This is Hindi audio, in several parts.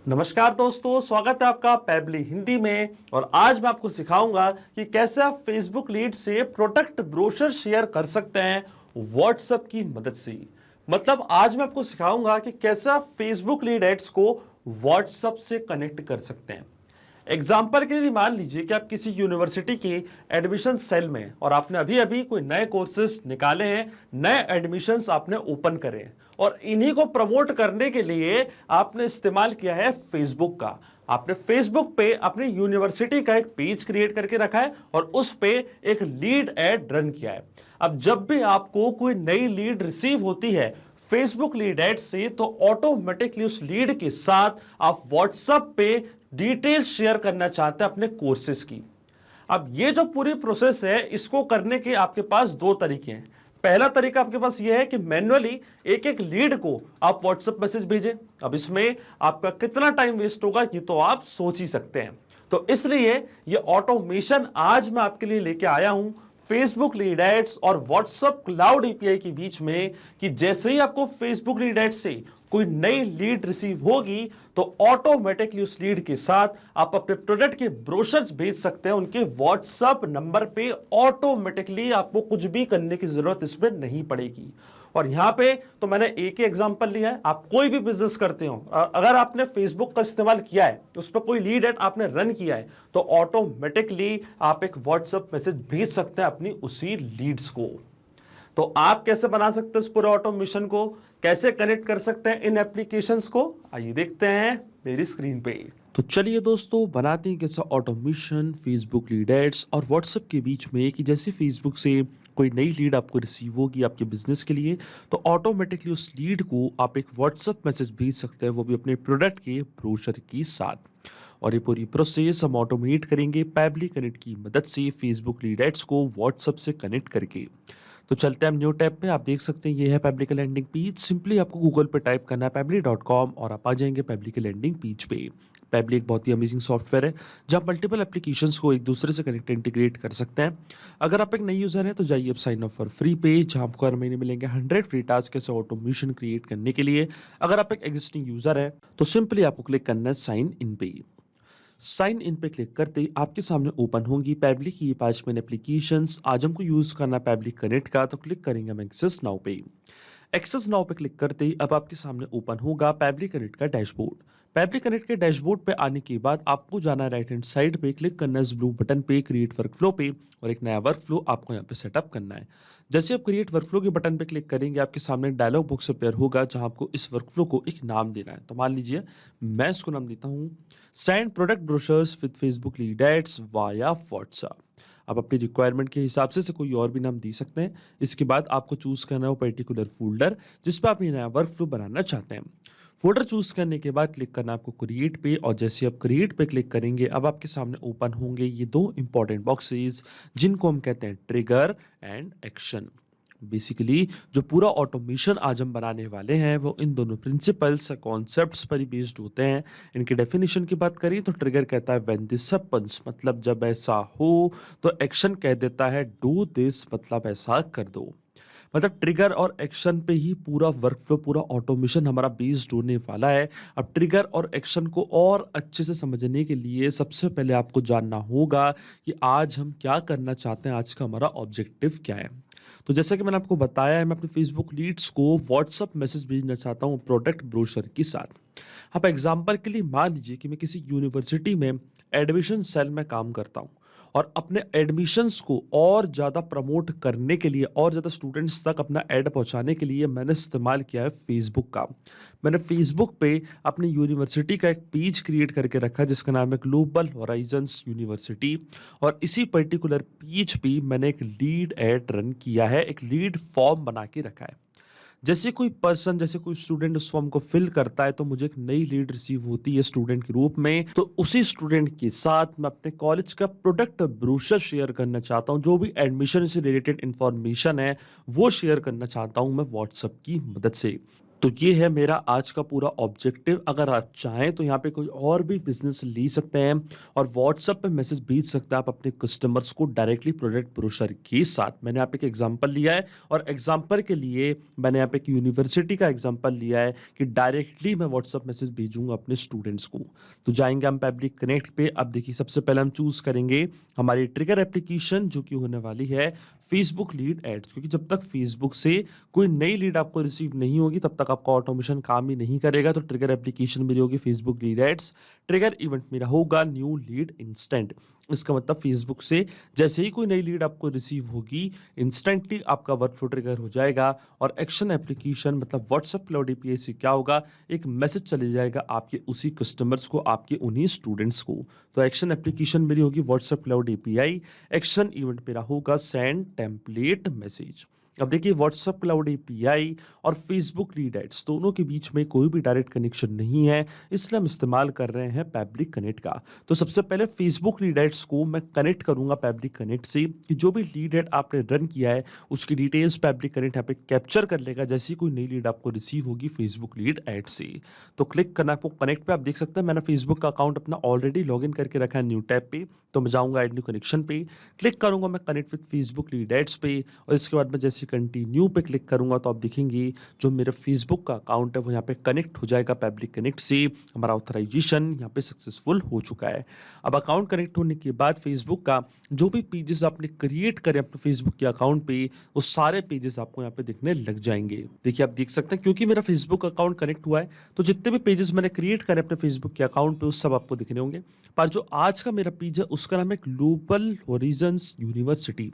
नमस्कार दोस्तों, स्वागत है आपका पैबली हिंदी में। और आज मैं आपको सिखाऊंगा कि कैसे आप फेसबुक लीड से प्रोडक्ट ब्रोशर शेयर कर सकते हैं व्हाट्सएप की मदद से। मतलब आज मैं आपको सिखाऊंगा कि कैसे आप फेसबुक लीड एड्स को व्हाट्सएप से कनेक्ट कर सकते हैं। एग्जाम्पल के लिए मान लीजिए कि आप किसी यूनिवर्सिटी की एडमिशन सेल में और आपने अभी अभी कोई नए कोर्सेज निकाले हैं, नए एडमिशन्स आपने ओपन करे हैं और इन्हीं को प्रमोट करने के लिए आपने इस्तेमाल किया है फेसबुक का। आपने फेसबुक पे अपनी यूनिवर्सिटी का एक पेज क्रिएट करके रखा है और उस पे एक लीड एड रन किया है। अब जब भी आपको कोई नई लीड रिसीव होती है फेसबुक लीड एड से, तो ऑटोमेटिकली उस लीड के साथ आप व्हाट्सएप पे डिटेल्स शेयर करना चाहते हैं अपने कोर्सेज की। अब ये जो पूरी प्रोसेस है, इसको करने के आपके पास दो तरीके हैं। पहला तरीका आपके पास यह है कि मैन्युअली एक एक लीड को आप व्हाट्सएप मैसेज भेजें। अब इसमें आपका कितना टाइम वेस्ट होगा ये तो आप सोच ही सकते हैं। तो इसलिए ये ऑटोमेशन आज मैं आपके लिए लेके आया हूं फेसबुक लीड एड्स और व्हाट्सएप क्लाउड एपीआई के बीच में, कि जैसे ही आपको फेसबुक लीड एड्स से कोई नई लीड रिसीव होगी तो ऑटोमेटिकली उस लीड के साथ आप अपने प्रोडक्ट के ब्रोशर्स भेज सकते हैं उनके व्हाट्सएप नंबर पे। ऑटोमेटिकली आपको कुछ भी करने की जरूरत इसमें नहीं पड़ेगी। और यहां पे तो मैंने एक ही एग्जांपल लिया है। आप कोई भी बिजनेस करते हो, अगर आपने फेसबुक का इस्तेमाल किया है, उस पर कोई लीड एड आपने रन किया है, तो ऑटोमेटिकली आप एक व्हाट्सएप मैसेज भेज सकते हैं अपनी उसी लीड्स को। तो आप कैसे बना सकते हैं इस पूरे ऑटोमेशन को, कैसे कनेक्ट कर सकते हैं इन एप्लीकेशंस को, आइए देखते हैं मेरी स्क्रीन पे। तो चलिए दोस्तों, बनाते हैं कैसा ऑटोमेशन फेसबुक लीड एड्स और व्हाट्सएप के बीच में, कि जैसे फेसबुक से कोई नई लीड आपको रिसीव होगी आपके बिजनेस के लिए, तो ऑटोमेटिकली उस लीड को आप एक व्हाट्सएप मैसेज भेज सकते हैं, वो भी अपने प्रोडक्ट के ब्रोशर के साथ। और ये पूरी प्रोसेस हम ऑटोमेट करेंगे पैबली कनेक्ट की मदद से फेसबुक लीड एड्स को व्हाट्सएप से कनेक्ट करके। तो चलते हैं हम न्यू टैब पे। आप देख सकते हैं ये है पैबली का लैंडिंग पेज। सिंपली आपको गूगल पे टाइप करना है pabbly.com और आप आ जाएंगे पैबली के लैंडिंग पेज पे। पैबली एक बहुत ही अमेजिंग सॉफ्टवेयर है जहाँ मल्टीपल एप्लीकेशंस को एक दूसरे से कनेक्ट इंटीग्रेट कर सकते हैं। अगर आप एक नई यूजर हैं तो जाइए अब sign up for free page, जहाँ आपको हर महीने मिलेंगे 100 फ्री टास्क ऐसे ऑटोमेशन क्रिएट करने के लिए। अगर आप एक एग्जिस्टिंग यूजर है तो सिंपली आपको क्लिक करना है साइन इन पे। साइन इन पे क्लिक करते ही आपके सामने ओपन होंगी पैबली की 5 मेन एप्लीकेशंस। आज हमको यूज करना पैबली कनेक्ट का, तो क्लिक करेंगे हम एक्सेस नाउ पे। एक्सेस नाउ पे क्लिक करते ही अब आपके सामने ओपन होगा पैबली कनेक्ट का डैशबोर्ड। पैबली कनेक्ट के डैशबोर्ड पे आने के बाद आपको जाना है राइट हैंड साइड पे, क्लिक करना है इस ब्लू बटन पे क्रिएट वर्कफ्लो पे, और एक नया वर्कफ्लो आपको यहाँ पे सेटअप करना है। जैसे आप क्रिएट वर्कफ्लो के बटन पे क्लिक करेंगे आपके सामने डायलॉग बॉक्स अपेयर होगा जहाँ आपको इस वर्कफ्लो को एक नाम देना है। तो मान लीजिए मैं इसको नाम देता हूँ send product brochures with Facebook lead ads via WhatsApp. आप अपनी रिक्वायरमेंट के हिसाब से कोई और भी नाम दे सकते हैं। इसके बाद आपको चूज करना है वो पर्टिकुलर फोल्डर जिस पर आप ये नया वर्कफ्लो बनाना चाहते हैं। फोल्डर चूज करने के बाद क्लिक करना है आपको क्रिएट पे, और जैसे आप क्रिएट पे क्लिक करेंगे अब आपके सामने ओपन होंगे ये दो इंपॉर्टेंट बॉक्सेस जिनको हम कहते हैं ट्रिगर एंड एक्शन। बेसिकली जो पूरा ऑटोमेशन आज हम बनाने वाले हैं वो इन दोनों प्रिंसिपल्स कॉन्सेप्ट्स पर ही बेस्ड होते हैं। इनकी डेफिनेशन की बात करें तो ट्रिगर कहता है व्हेन दिस हैपेंस, मतलब जब ऐसा हो, तो एक्शन कह देता है डू दिस, मतलब ऐसा कर दो। मतलब ट्रिगर और एक्शन पे ही पूरा वर्कफ्लो, पूरा ऑटोमेशन हमारा बेस्ड होने वाला है। अब ट्रिगर और एक्शन को और अच्छे से समझने के लिए सबसे पहले आपको जानना होगा कि आज हम क्या करना चाहते हैं, आज का हमारा ऑब्जेक्टिव क्या है। तो जैसा कि मैंने आपको बताया है, मैं अपने फेसबुक लीड्स को व्हाट्सएप मैसेज भेजना चाहता हूँ प्रोडक्ट ब्रोशर के साथ। आप एग्जाम्पल के लिए मान लीजिए कि मैं किसी यूनिवर्सिटी में एडमिशन सेल में काम करता हूँ और अपने एडमिशन्स को और ज़्यादा प्रमोट करने के लिए, और ज़्यादा स्टूडेंट्स तक अपना ऐड पहुंचाने के लिए मैंने इस्तेमाल किया है फेसबुक का। मैंने फेसबुक पे अपनी यूनिवर्सिटी का एक पेज क्रिएट करके रखा है जिसका नाम है ग्लोबल हॉराइजन्स यूनिवर्सिटी, और इसी पर्टिकुलर पेज पे मैंने एक लीड ऐड रन किया है, एक लीड फॉर्म बना के रखा है। जैसे कोई पर्सन, जैसे कोई स्टूडेंट उस फॉर्म को फिल करता है तो मुझे एक नई लीड रिसीव होती है स्टूडेंट के रूप में। तो उसी स्टूडेंट के साथ मैं अपने कॉलेज का प्रोडक्ट ब्रोशर शेयर करना चाहता हूँ, जो भी एडमिशन से रिलेटेड इंफॉर्मेशन है वो शेयर करना चाहता हूँ मैं व्हाट्सएप की मदद से। तो ये है मेरा आज का पूरा ऑब्जेक्टिव। अगर आप चाहें तो यहाँ पे कोई और भी बिजनेस ले सकते हैं और व्हाट्सएप पे मैसेज भेज सकते हैं आप अपने कस्टमर्स को डायरेक्टली प्रोडक्ट ब्रोशर के साथ। मैंने यहाँ पे एक एग्जांपल लिया है और एग्जांपल के लिए मैंने यहाँ पे एक यूनिवर्सिटी का एग्जांपल लिया है कि डायरेक्टली मैं व्हाट्सएप मैसेज भेजूंगा अपने स्टूडेंट्स को। तो जाएंगे हम पब्लिक कनेक्ट पे। अब देखिए, सबसे पहले हम चूज करेंगे हमारी ट्रिगर एप्लीकेशन जो कि होने वाली है फेसबुक लीड एड्स, क्योंकि जब तक फेसबुक से कोई नई लीड आपको रिसीव नहीं होगी तब तक आपका ऑटोमेशन काम ही नहीं करेगा। तो ट्रिगर एप्लीकेशन मेरी होगी Facebook lead ads, trigger event मेरा होगा न्यू लीड इंस्टेंट। इसका मतलब फेसबुक से जैसे ही कोई नई लीड आपको रिसीव होगी इंस्टेंटली आपका वर्कफ्लो ट्रिगर हो जाएगा। और एक्शन एप्लीकेशन मतलब व्हाट्सएप क्लाउड एपीआई से क्या होगा, एक मैसेज चले जाएगा आपके उसी कस्टमर्स को, आपके उन्हीं स्टूडेंट्स को। तो एक्शन एप्लीकेशन मेरी होगी WhatsApp cloud API, action event मेरा होगा सेंड टेम्पलेट मैसेज। अब देखिए, व्हाट्सएप क्लाउड एपीआई और फेसबुक लीड एड्स दोनों के बीच में कोई भी डायरेक्ट कनेक्शन नहीं है, इसलिए हम इस्तेमाल कर रहे हैं पब्लिक कनेक्ट का। तो सबसे पहले फेसबुक लीड एड्स को मैं कनेक्ट करूंगा पब्लिक कनेक्ट से कि जो भी लीड एड आपने रन किया है उसकी डिटेल्स पब्लिक कनेक्ट यहाँ पे कैप्चर कर लेगा जैसे ही कोई नई लीड आपको रिसीव होगी फेसबुक लीड एड से। तो क्लिक करना आपको कनेक्ट पे। आप देख सकते हैं मैंने फेसबुक का अकाउंट अपना ऑलरेडी लॉग इन करके रखा है न्यू टैब पे। तो मैं जाऊंगा एड न्यू कनेक्शन पे, क्लिक करूंगा मैं connect with Facebook lead ads पे और इसके बाद मैं जैसे कंटिन्यू पे क्लिक करूंगा तो आप देखेंगे जो मेरा फेसबुक का अकाउंट है वो यहाँ पे कनेक्ट हो जाएगा पब्लिक कनेक्ट से। हमारा ऑथराइजेशन यहाँ पे सक्सेसफुल हो चुका है। अब अकाउंट कनेक्ट होने के बाद फेसबुक का जो भी पेजेस आपने क्रिएट करे अपने फेसबुक के अकाउंट पे वो सारे पेजेस आपको यहाँ पे दिखने लग जाएंगे। देखिए, आप देख सकते हैं क्योंकि मेरा फेसबुक अकाउंट कनेक्ट हुआ है तो जितने भी पेजेस मैंने क्रिएट करे अपने फेसबुक के अकाउंट पे उस सब आपको दिखने होंगे। पर जो आज का मेरा पेज है उसका नाम है ग्लोबल हॉरिजन्स यूनिवर्सिटी।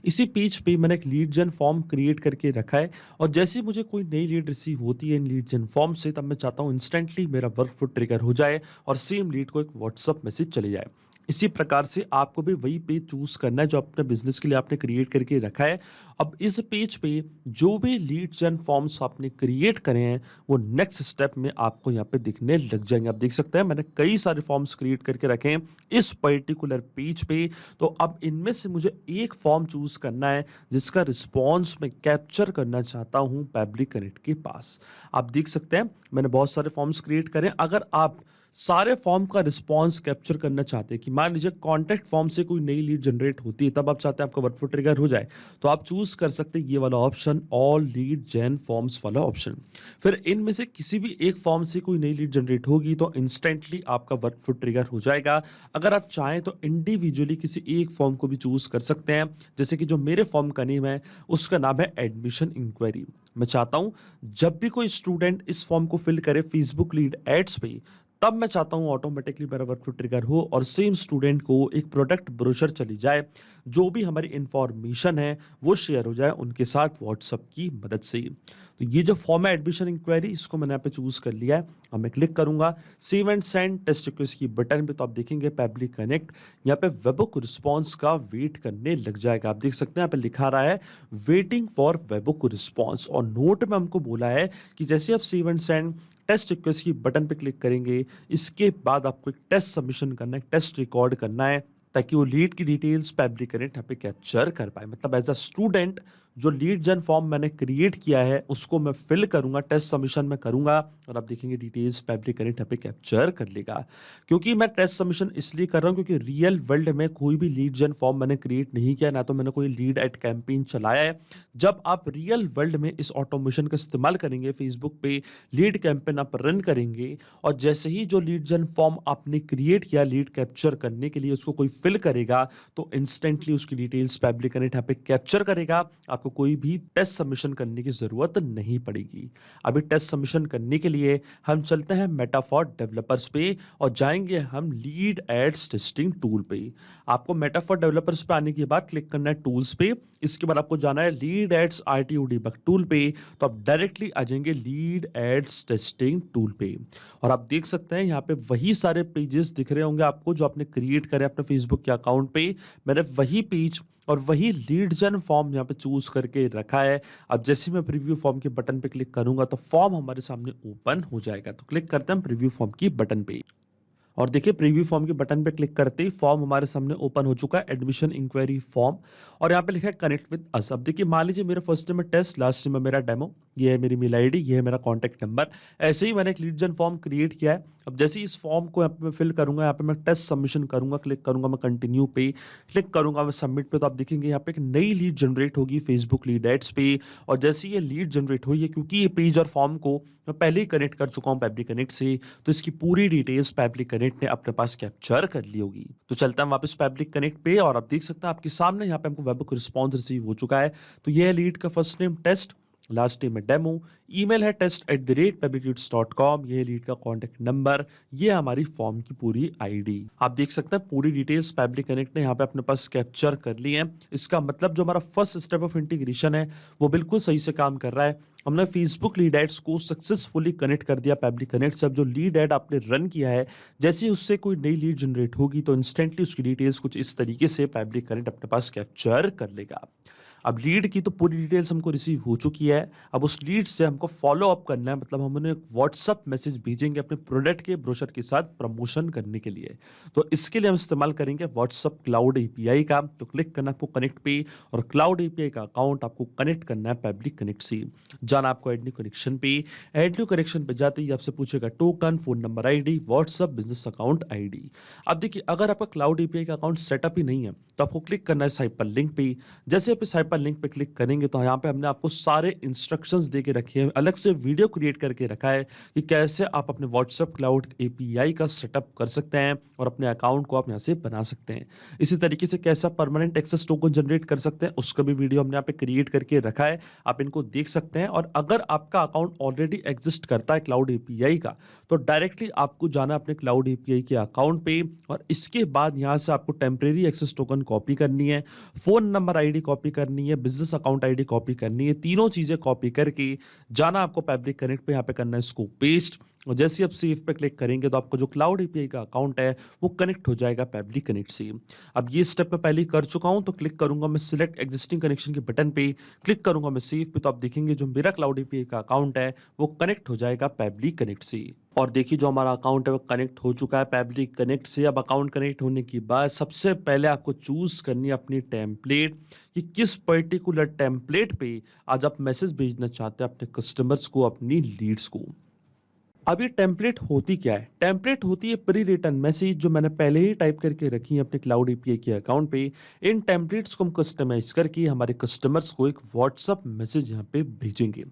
इसी पेज पे मैंने एक लीड जन फॉर्म क्रिएट करके रखा है और जैसे ही मुझे कोई नई लीड रिसीव होती है इन लीड जन फॉर्म से तब मैं चाहता हूँ इंस्टेंटली मेरा वर्कफ्लो ट्रिगर हो जाए और सेम लीड को एक व्हाट्सअप मैसेज चले जाए। इसी प्रकार से आपको भी वही पेज चूज करना है जो अपने बिजनेस के लिए आपने क्रिएट करके रखा है। अब इस पेज पे जो भी लीड जन फॉर्म्स आपने क्रिएट करे हैं वो नेक्स्ट स्टेप में आपको यहाँ पे दिखने लग जाएंगे। आप देख सकते हैं मैंने कई सारे फॉर्म्स क्रिएट करके रखे हैं इस पर्टिकुलर पेज पे। तो अब इनमें से मुझे एक फॉर्म चूज करना है जिसका रिस्पॉन्स मैं कैप्चर करना चाहता हूँ पब्लिक कनेक्ट के पास। आप देख सकते हैं मैंने बहुत सारे फॉर्म्स क्रिएट करे। अगर आप सारे फॉर्म का रिस्पॉन्स कैप्चर करना चाहते हैं कि मान लीजिए कॉन्टैक्ट फॉर्म से कोई नई लीड जनरेट होती है तब आप चाहते हैं आपका वर्कफ्लो ट्रिगर हो जाए, तो आप चूज कर सकते हैं ये वाला ऑप्शन, ऑल लीड जेन फॉर्म्स वाला ऑप्शन। फिर इनमें से किसी भी एक फॉर्म से कोई नई लीड जनरेट होगी तो इंस्टेंटली आपका वर्कफ्लो ट्रिगर हो जाएगा। अगर आप चाहें तो इंडिविजुअली किसी एक फॉर्म को भी चूज कर सकते हैं, जैसे कि जो मेरे फॉर्म का नेम है उसका नाम है एडमिशन इंक्वायरी। मैं चाहता हूं जब भी कोई स्टूडेंट इस फॉर्म को फिल करे फेसबुक लीड एड्स पे तब मैं चाहता हूं ऑटोमेटिकली मेरा वर्कफ्लो ट्रिगर हो और सेम स्टूडेंट को एक प्रोडक्ट ब्रोशर चली जाए, जो भी हमारी इंफॉर्मेशन है वो शेयर हो जाए उनके साथ व्हाट्सएप की मदद से। तो ये जो फॉर्म है एडमिशन इंक्वायरी इसको मैंने यहाँ पे चूज कर लिया है। अब मैं क्लिक करूंगा save and send test request की बटन पे तो आप देखेंगे पब्लिक कनेक्ट यहाँ पे वेबुक रिस्पॉन्स का वेट करने लग जाएगा। आप देख सकते हैं यहाँ पे लिखा रहा है वेटिंग फॉर वेबुक रिस्पॉन्स और नोट में हमको बोला है कि जैसे आप save and send test request की बटन पे क्लिक करेंगे इसके बाद आपको एक टेस्ट सबमिशन करना है, टेस्ट रिकॉर्ड करना है ताकि वो लीड की डिटेल्स पब्लिक कनेक्ट यहाँ पे कैप्चर कर पाए। मतलब एज अ स्टूडेंट जो लीड जन फॉर्म मैंने क्रिएट किया है उसको मैं फिल करूंगा, टेस्ट सबमिशन में करूंगा और आप देखेंगे डिटेल्स पब्लिक कनेक्ट यहाँ पे कैप्चर कर लेगा। क्योंकि मैं टेस्ट सबमिशन इसलिए कर रहा हूँ क्योंकि रियल वर्ल्ड में कोई भी लीड जन फॉर्म मैंने क्रिएट नहीं किया, ना तो मैंने कोई लीड एड कैंपेन चलाया है। जब आप रियल वर्ल्ड में इस ऑटोमेशन का इस्तेमाल करेंगे फेसबुक पे लीड कैंपेन आप रन करेंगे और जैसे ही जो लीड जन फॉर्म आपने क्रिएट किया लीड कैप्चर करने के लिए उसको कोई फिल करेगा तो इंस्टेंटली उसकी डिटेल्स पब्लिक कनेक्ट यहाँ पे कैप्चर करेगा। आपको कोई भी टेस्ट सबमिशन करने की जरूरत नहीं पड़ेगी। अभी टेस्ट सबमिशन करने के लिए हम चलते हैं मेटाफॉर डेवलपर्स पे और जाएंगे हम लीड एड्स टेस्टिंग टूल पे। आपको मेटाफॉर डेवलपर्स पे आने के बाद क्लिक करना है टूल्स पे, इसके बाद आपको जाना है lead ads RTO debug tool पे। तो आप डायरेक्टली आ जाएंगे लीड एड्स टेस्टिंग टूल पे और आप देख सकते हैं यहाँ पे वही सारे पेजेस दिख रहे होंगे आपको जो आपने क्रिएट करे अपने फेसबुक के अकाउंट पे। मैंने वही पेज और वही लीड जन फॉर्म यहाँ पे चूज करके रखा है। अब जैसे मैं प्रीव्यू फॉर्म के बटन पे क्लिक करूंगा तो फॉर्म हमारे सामने ओपन हो जाएगा। तो क्लिक करते हैं प्रीव्यू फॉर्म की बटन पे और देखिए प्रीव्यू फॉर्म के बटन पे क्लिक करते ही फॉर्म हमारे सामने ओपन हो चुका है, एडमिशन इंक्वायरी फॉर्म। और यहाँ पे लिखा है कनेक्ट विद अस। अब देखिए मान लीजिए मेरा फर्स्ट नेम है टेस्ट, लास्ट नेम है मेरा डेमो, ये है मेरी मेल आईडी, ये है मेरा कॉन्टैक्ट नंबर। ऐसे ही मैंने एक लीड जन फॉर्म क्रिएट किया है। अब जैसे ही इस फॉर्म को यहाँ पे मैं फिल करूंगा, यहाँ पे मैं टेस्ट सबमिशन करूंगा, क्लिक करूंगा मैं कंटिन्यू पे, क्लिक करूंगा मैं सबमिट पे, तो आप देखेंगे यहाँ पे एक नई लीड जनरेट होगी फेसबुक लीड एड्स पे। और जैसे ये लीड जनरेट हुई है, क्योंकि ये पेज और फॉर्म को मैं पहले ही कनेक्ट कर चुका हूँ पैबली कनेक्ट से, तो इसकी पूरी डिटेल्स पैबली कनेक्ट ने अपने पास कैप्चर कर ली होगी। तो चलता है वापस पैबली कनेक्ट पे और आप देख सकते हैं आपके सामने यहाँ पे हमको वेबहोok रिस्पॉन्स रिसीव हो चुका है। तो ये है लीड का first name test, last name है डेमो, ईमेल है test@pablicleads.com, ये लीड का कॉन्टैक्ट नंबर, ये हमारी फॉर्म की पूरी आईडी। आप देख सकते हैं पूरी डिटेल्स पैबली कनेक्ट ने यहाँ पे अपने पास कैप्चर कर ली है। इसका मतलब जो हमारा फर्स्ट स्टेप ऑफ इंटीग्रेशन है वो बिल्कुल सही से काम कर रहा है। हमने फेसबुक लीड एड्स को सक्सेसफुली कनेक्ट कर दिया पैबली कनेक्ट से। अब जो लीड एड आपने रन किया है, जैसे ही उससे कोई नई लीड जनरेट होगी तो इंस्टेंटली उसकी डिटेल्स कुछ इस तरीके से पैबली कनेक्ट अपने पास कैप्चर कर लेगा। अब लीड की तो पूरी डिटेल्स हमको रिसीव हो चुकी है। अब उस लीड से हमको फॉलो अप करना है, मतलब हम उन्हें व्हाट्सअप मैसेज भेजेंगे अपने प्रोडक्ट के ब्रोशर के साथ प्रमोशन करने के लिए। तो इसके लिए हम इस्तेमाल करेंगे व्हाट्सअप क्लाउड एपीआई का। तो क्लिक करना आपको कनेक्ट पे, और क्लाउड एपीआई का अकाउंट आपको कनेक्ट करना है पैबली कनेक्ट से। जाना आपको एड न्यू कनेक्शन पे, एड न्यू कनेक्शन पे जाते ही आपसे पूछेगा token, phone number ID, WhatsApp business account ID. अब देखिए अगर आपका क्लाउड एपीआई का अकाउंट सेटअप ही नहीं है तो आपको क्लिक करना है हाइपर लिंक पे। जैसे आप इस हाइपर लिंक पे क्लिक करेंगे तो यहाँ पे हमने आपको सारे इंस्ट्रक्शंस दे के रखे हैं, अलग से वीडियो क्रिएट करके रखा है कि कैसे आप अपने व्हाट्सएप क्लाउड एपीआई का सेटअप कर सकते हैं और अपने अकाउंट को आप यहाँ से बना सकते हैं। इसी तरीके से कैसे आप परमानेंट एक्सेस टोकन जनरेट कर सकते हैं, उसका भी वीडियो हमने यहाँ पे क्रिएट करके रखा है, आप इनको देख सकते हैं। और अगर आपका अकाउंट ऑलरेडी एग्जिस्ट करता है क्लाउड एपीआई का, तो डायरेक्टली आपको जाना अपने क्लाउड एपीआई के अकाउंट पे, और इसके बाद यहाँ से आपको टेम्परेरी एक्सेस टोकन कॉपी करनी है, फोन नंबर आईडी कॉपी करनी है, बिजनेस अकाउंट आईडी कॉपी करनी है। तीनों चीजें कॉपी करके जाना आपको पैबली कनेक्ट पे, यहाँ पे करना है इसको पेस्ट। और जैसे आप सेव पे क्लिक करेंगे तो आपका जो क्लाउड एपीआई का अकाउंट है वो कनेक्ट हो जाएगा पैबली कनेक्ट से। अब ये स्टेप मैं पहले ही कर चुका हूं, तो क्लिक करूंगा मैं सिलेक्ट एग्जिस्टिंग कनेक्शन के बटन पे, क्लिक करूंगा मैं सेव पे, तो आप देखेंगे जो मेरा क्लाउड एपीआई का अकाउंट है वो कनेक्ट हो जाएगा पैबली कनेक्ट से। और देखिए जो हमारा अकाउंट है वो कनेक्ट हो चुका है पैबली कनेक्ट से। अब अकाउंट कनेक्ट होने के बाद सबसे पहले आपको चूज करनी है अपनी टेम्पलेट, कि किस पर्टिकुलर टेम्पलेट पे आज आप मैसेज भेजना चाहते हैं अपने कस्टमर्स को, अपनी लीड्स को। अब ये टेम्पलेट होती क्या है? टेम्पलेट होती है प्री रिटन मैसेज जो मैंने पहले ही टाइप करके रखी है अपने क्लाउड एपीआई के अकाउंट पे। इन टेम्पलेट्स को हम कस्टमाइज करके हमारे कस्टमर्स को एक व्हाट्सअप मैसेज यहाँ पे भेजेंगे।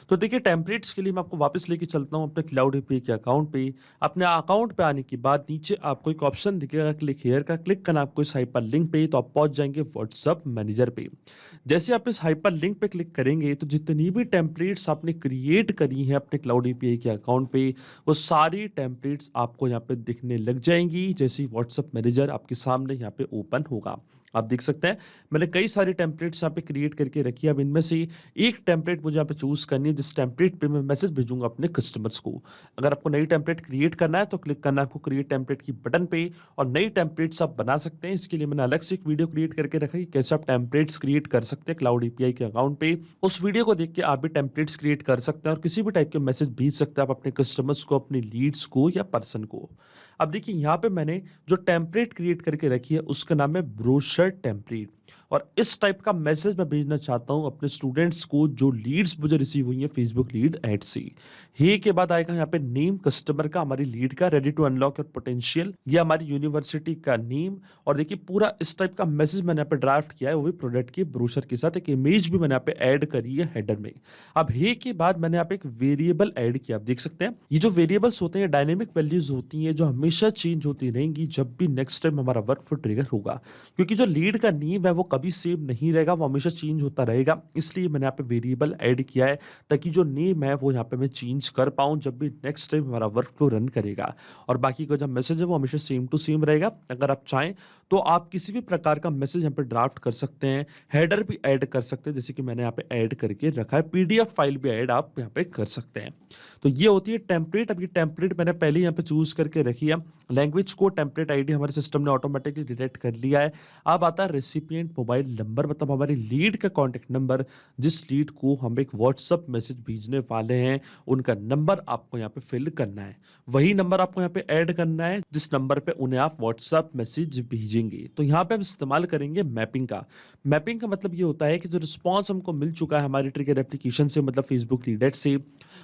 तो देखिए टेम्पलेट्स के लिए मैं आपको वापस लेके चलता हूँ अपने क्लाउड एपीआई के अकाउंट पे। अपने अकाउंट पे आने के बाद नीचे आपको एक ऑप्शन दिखेगा क्लिक हेयर का, क्लिक करना आपको इस हाइपर लिंक पे, तो आप पहुंच जाएंगे व्हाट्सअप मैनेजर पे। जैसे आप इस हाइपर लिंक पे क्लिक करेंगे तो जितनी भी टेम्पलेट्स आपने क्रिएट करी हैं अपने क्लाउड एपीआई के अकाउंट पे, वो सारी टेम्पलेट्स आपको यहाँ पे दिखने लग जाएंगी जैसे ही व्हाट्सएप मैनेजर आपके सामने यहाँ पे ओपन होगा। आप देख सकते हैं मैंने कई सारी टेम्पलेट्स यहाँ पे क्रिएट करके रखी है। अब इनमें से एक टेम्पलेट मुझे यहाँ पे चूज करनी है जिस टेम्पलेट पे मैं मैसेज भेजूंगा अपने कस्टमर्स को। अगर आपको नई टेम्पलेट क्रिएट करना है तो क्लिक करना है आपको क्रिएट टेम्पलेट की बटन पे, और नई टेम्पलेट्स आप बना सकते हैं। इसके लिए मैंने अलग से एक वीडियो क्रिएट करके रखा है कि कैसे आप टेम्पलेट्स क्रिएट कर सकते हैं क्लाउड एपीआई के अकाउंट पे। उस वीडियो को देख के आप भी टेम्पलेट्स क्रिएट कर सकते हैं और किसी भी टाइप के मैसेज भेज सकते हैं आप अपने कस्टमर्स को, अपनी लीड्स को या पर्सन को। अब देखिए यहाँ पे मैंने जो टेम्पलेट क्रिएट करके रखी है उसका नाम है ब्रोशर टेम्पलेट, और इस टाइप का मैसेज मैं भेजना चाहता हूं अपने स्टूडेंट्स को जो लीड्स मुझे रिसीव हुई है फेसबुक लीड एड से। हे के बाद आएगा यहाँ पे नेम कस्टमर का, हमारी लीड का, ready to unlock your potential, ये हमारी यूनिवर्सिटी का नेम। और देखिए पूरा इस टाइप का मैसेज मैंने यहाँ पे ड्राफ्ट किया है, वो भी प्रोडक्ट के ब्रोशर के साथ। एक इमेज भी मैंने यहाँ पे ऐड करी है हेडर में। अब हे के बाद मैंने यहाँ पे एक वेरिएबल ऐड किया। आप देख सकते हैं ये जो वेरिएबल्स होते हैं डायनेमिक वैल्यूज होती हैं जो हमेशा चेंज होती रहेंगी जब भी नेक्स्ट टाइम हमारा वर्क फ्लो ट्रिगर होगा, क्योंकि जो लीड का नेम है वो कभी सेम नहीं रहेगा, वो हमेशा चेंज होता रहेगा। इसलिए मैंने यहाँ पे वेरिएबल ऐड किया है ताकि जो नेम है वो यहाँ पे मैं चेंज कर पाऊं जब भी नेक्स्ट टाइम हमारा वर्क फ्लो रन करेगा। और बाकी का जो मैसेज है वो हमेशा सेम टू सेम रहेगा। अगर आप चाहें तो आप किसी भी प्रकार का मैसेज यहाँ पे ड्राफ्ट कर सकते हैं, हेडर भी ऐड कर सकते हैं, जैसे कि मैंने यहाँ पे ऐड करके रखा है, पीडीएफ फाइल भी ऐड आप यहाँ पे कर सकते हैं। तो ये होती है टेम्पलेट। अब ये टेम्पलेट मैंने पहले यहाँ पे चूज करके रखी है। लैंग्वेज को टेम्पलेट आईडी हमारे सिस्टम ने ऑटोमेटिकली डिटेक्ट कर लिया है। अब आता है रेसिपिएंट क्लाइंट मोबाइल नंबर मतलब हमारे लीड का कॉन्टैक्ट नंबर, जिस लीड को हम एक व्हाट्सअप मैसेज भेजने वाले हैं, उनका नंबर आपको यहाँ पे फिल करना है। वही नंबर आपको यहाँ पे ऐड करना है जिस नंबर पे उन्हें आप व्हाट्सअप मैसेज भेजेंगे। तो यहाँ पे हम इस्तेमाल करेंगे मैपिंग का। मैपिंग का मतलब ये होता है कि जो रिस्पॉन्स हमको मिल चुका है हमारी ट्रिगर एप्लीकेशन से, मतलब फेसबुक लीड एड से,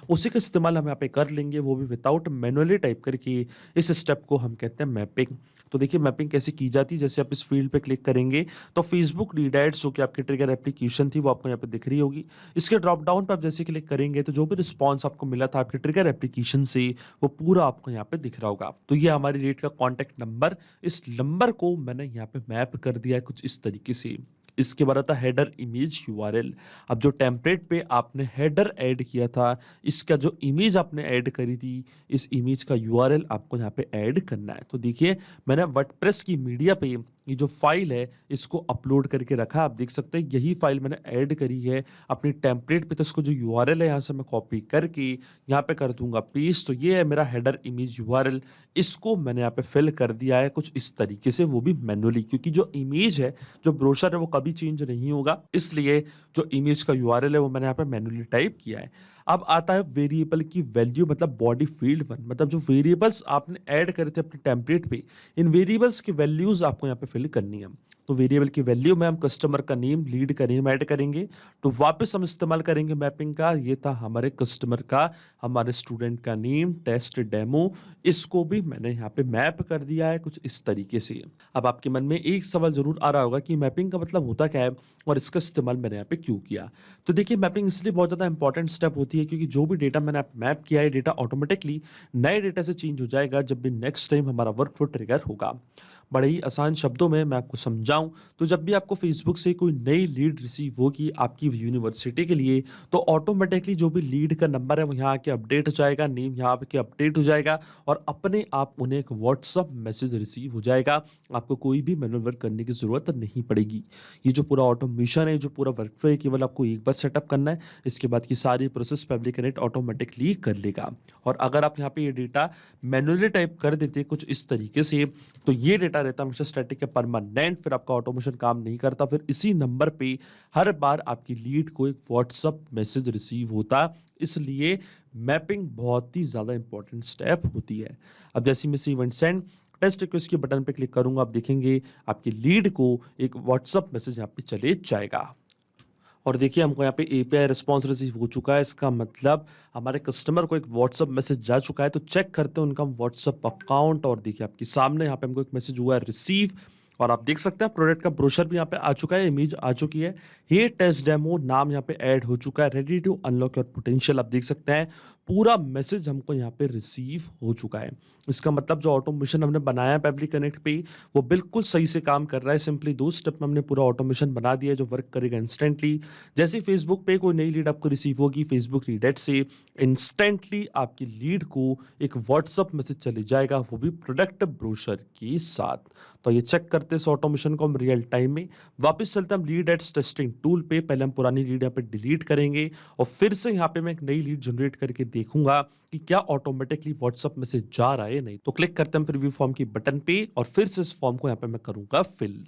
उसी का इस्तेमाल हम यहाँ पे कर लेंगे, वो भी विदाउट मैनुअली टाइप करके। इस स्टेप को हम कहते हैं मैपिंग। तो देखिए मैपिंग कैसे की जाती है, जैसे आप इस फील्ड पे क्लिक करेंगे तो फेसबुक लीड एड्स जो कि आपकी ट्रिगर एप्लीकेशन थी वो आपको यहाँ पे दिख रही होगी। इसके ड्रॉप डाउन पे आप जैसे क्लिक करेंगे तो जो भी रिस्पॉन्स आपको मिला था आपके ट्रिगर एप्लीकेशन से वो पूरा आपको यहाँ पे दिख रहा होगा। तो ये हमारी लीड का कॉन्टैक्ट नंबर, इस नंबर को मैंने यहाँ पे मैप कर दिया है कुछ इस तरीके से। इसके बाद आता हेडर इमेज यूआरएल। अब जो टेम्पलेट पे आपने हेडर ऐड किया था, इसका जो इमेज आपने ऐड करी थी, इस इमेज का यूआरएल आपको यहाँ पे ऐड करना है। तो देखिए मैंने वर्डप्रेस की मीडिया पे ये जो फाइल है इसको अपलोड करके रखा। आप देख सकते हैं यही फाइल मैंने ऐड करी है अपनी टेम्पलेट पे। तो इसको जो यूआरएल है यहाँ से मैं कॉपी करके यहाँ पे कर दूंगा पेस्ट। तो ये है मेरा हेडर इमेज यूआरएल, इसको मैंने यहाँ पे फिल कर दिया है कुछ इस तरीके से, वो भी मैनुअली, क्योंकि जो इमेज है, जो ब्रोशर है वो कभी चेंज नहीं होगा, इसलिए जो इमेज का यूआरएल है वो मैंने यहाँ पे मैनुअली टाइप किया है। अब आता है वेरिएबल की वैल्यू, मतलब बॉडी फील्ड 1, मतलब जो वेरिएबल्स आपने ऐड करे थे अपने टेम्पलेट पे, इन वेरिएबल्स की वैल्यूज आपको यहाँ पे फिल करनी है। तो वेरिएबल की वैल्यू में हम कस्टमर का नेम, लीड का नेम ऐड करेंगे। तो वापस हम इस्तेमाल करेंगे मैपिंग का। ये था हमारे कस्टमर का, हमारे स्टूडेंट का नेम, टेस्ट डेमो, इसको भी मैंने यहाँ पे मैप कर दिया है कुछ इस तरीके से। अब आपके मन में एक सवाल जरूर आ रहा होगा कि मैपिंग का मतलब होता क्या है और इसका इस्तेमाल मैंने यहाँ पे क्यों किया। तो देखिए मैपिंग इसलिए बहुत ज़्यादा इंपॉर्टेंट स्टेप होती है क्योंकि जो भी डेटा मैंने मैप किया है, डेटा ऑटोमेटिकली नए डेटा से चेंज हो जाएगा जब भी नेक्स्ट टाइम हमारा वर्क फ्लो ट्रिगर होगा। बड़े ही आसान शब्दों में मैं आपको समझाऊं तो जब भी आपको फेसबुक से कोई नई लीड रिसीव होगी आपकी यूनिवर्सिटी के लिए, तो ऑटोमेटिकली जो भी लीड का नंबर है वो यहाँ आके अपडेट हो जाएगा, नेम यहाँ आके अपडेट हो जाएगा और अपने आप उन्हें एक व्हाट्सअप मैसेज रिसीव हो जाएगा। आपको कोई भी मैनुअल वर्क करने की जरूरत नहीं पड़ेगी। ये जो पूरा ऑटोमेशन है, जो पूरा वर्क फ्लो है, केवल आपको एक बार सेटअप करना है। इसके बाद की सारी प्रोसेस पब्लिक कनेक्ट ऑटोमेटिकली कर लेगा। और अगर आप यहाँ पे ये डेटा मैनुअली टाइप कर देते कुछ इस तरीके से, तो ये डेटा रहता हमेशा स्टैटिक है, परमानेंट, फिर आपका ऑटोमेशन काम नहीं करता, फिर इसी नंबर पे हर बार आपकी लीड को एक व्हाट्सअप मैसेज रिसीव होता। इसलिए मैपिंग बहुत ही ज्यादा इंपॉर्टेंट स्टेप होती है। अब जैसे मैं इवेंट सेंड टेस्ट रिक्वेस्ट के बटन पे क्लिक करूंगा, आप देखेंगे आपकी लीड को एक व्हाट्सअप मैसेज यहाँ पे चले जाएगा। और देखिए हमको यहाँ पे एपीआई रिस्पॉन्स रिसीव हो चुका है, इसका मतलब हमारे कस्टमर को एक व्हाट्सअप मैसेज जा चुका है। तो चेक करते हैं उनका व्हाट्सअप अकाउंट और देखिए आपके सामने यहाँ पे हमको एक मैसेज हुआ है रिसीव। और आप देख सकते हैं प्रोडक्ट का ब्रोशर भी यहाँ पे आ चुका है, इमेज आ चुकी है, ये टेस्ट डेमो नाम यहाँ पे ऐड हो चुका है, ready to unlock your potential. आप देख सकते हैं पूरा मैसेज हमको यहाँ पे रिसीव हो चुका है। इसका मतलब जो ऑटोमेशन हमने बनाया है पब्लिक कनेक्ट पे वो बिल्कुल सही से काम कर रहा है। सिंपली 2 स्टेप में हमने पूरा ऑटोमेशन बना दिया है जो वर्क करेगा इंस्टेंटली। जैसे फेसबुक पे कोई नई लीड आपको रिसीव होगी फेसबुक लीड एड से, इंस्टेंटली आपकी लीड को एक व्हाट्सअप मैसेज चले जाएगा, वो भी प्रोडक्ट ब्रोशर के साथ। तो ये चेक करते हैं इस ऑटोमेशन को हम रियल टाइम में। वापस चलते हैं हम लीड एड्स टेस्टिंग टूल पे। पहले हम पुरानी लीड यहाँ पे डिलीट करेंगे और फिर से यहाँ पे मैं एक नई लीड जनरेट करके देखूंगा कि क्या ऑटोमेटिकली व्हाट्सअप मैसेज जा रहा है नहीं। तो क्लिक करते हैं प्रीव्यू फॉर्म की बटन पे और फिर से इस फॉर्म को यहाँ पे मैं करूंगा फिल।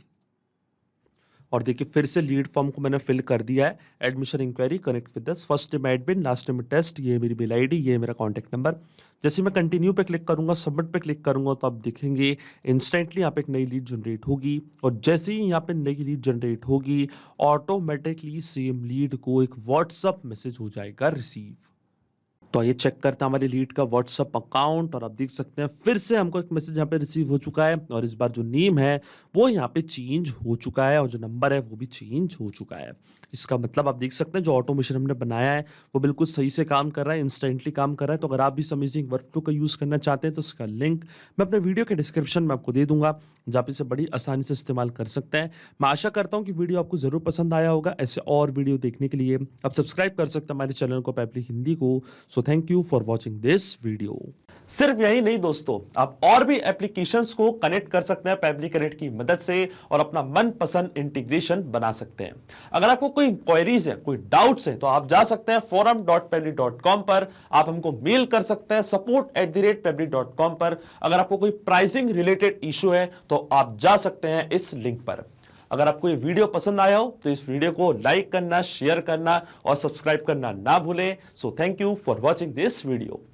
और देखिए फिर से लीड फॉर्म को मैंने फिल कर दिया है। Admission enquiry connect with us, first name admin, last name test, ये मेरी मेल आईडी, ये मेरा कॉन्टैक्ट नंबर। जैसे मैं कंटिन्यू पे क्लिक करूंगा, सबमिट पे क्लिक करूंगा, तो आप देखेंगे इंस्टेंटली यहाँ पे एक नई लीड जनरेट होगी। और जैसे ही यहाँ पे नई लीड जनरेट होगी ऑटोमेटिकली सेम लीड को एक व्हाट्सअप मैसेज हो जाएगा रिसीव। तो ये चेक करते हैं हमारी लीड का व्हाट्सअप अकाउंट और आप देख सकते हैं फिर से हमको एक मैसेज यहाँ पे रिसीव हो चुका है और इस बार जो नेम है वो यहाँ पे चेंज हो चुका है और जो नंबर है वो भी चेंज हो चुका है। इसका मतलब आप देख सकते हैं जो ऑटोमेशन हमने बनाया है वो बिल्कुल सही से काम कर रहा है, इंस्टेंटली काम कर रहा है। तो अगर आप भी अमेजिंग वर्कफ्लो का यूज़ करना चाहते हैं तो इसका लिंक मैं अपने वीडियो के डिस्क्रिप्शन में आपको दे दूंगा, जहाँ पे इसे बड़ी आसानी से इस्तेमाल कर सकते हैं। मैं आशा करता हूँ कि वीडियो आपको जरूर पसंद आया होगा। ऐसे और वीडियो देखने के लिए आप सब्सक्राइब कर सकते हैं हमारे चैनल को पेबली हिंदी को। So thank you for watching this video. सिर्फ यही नहीं दोस्तों, आप और भी एप्लीकेशंस को कनेक्ट कर सकते हैं पेबली कनेक्ट की मदद से और अपना मनपसंद इंटीग्रेशन बना सकते हैं। अगर आपको कोई क्वेरीज है, कोई डाउट्स है, तो आप जा सकते हैं forum.pebly.com पर, आप हमको मेल कर सकते हैं support@pebly.com पर। अगर आपको कोई प्राइसिंग रिलेटेड इशू है तो आप जा सकते हैं इस लिंक पर। अगर आपको ये वीडियो पसंद आया हो तो इस वीडियो को लाइक करना, शेयर करना और सब्सक्राइब करना ना भूलें। So thank you for watching this video.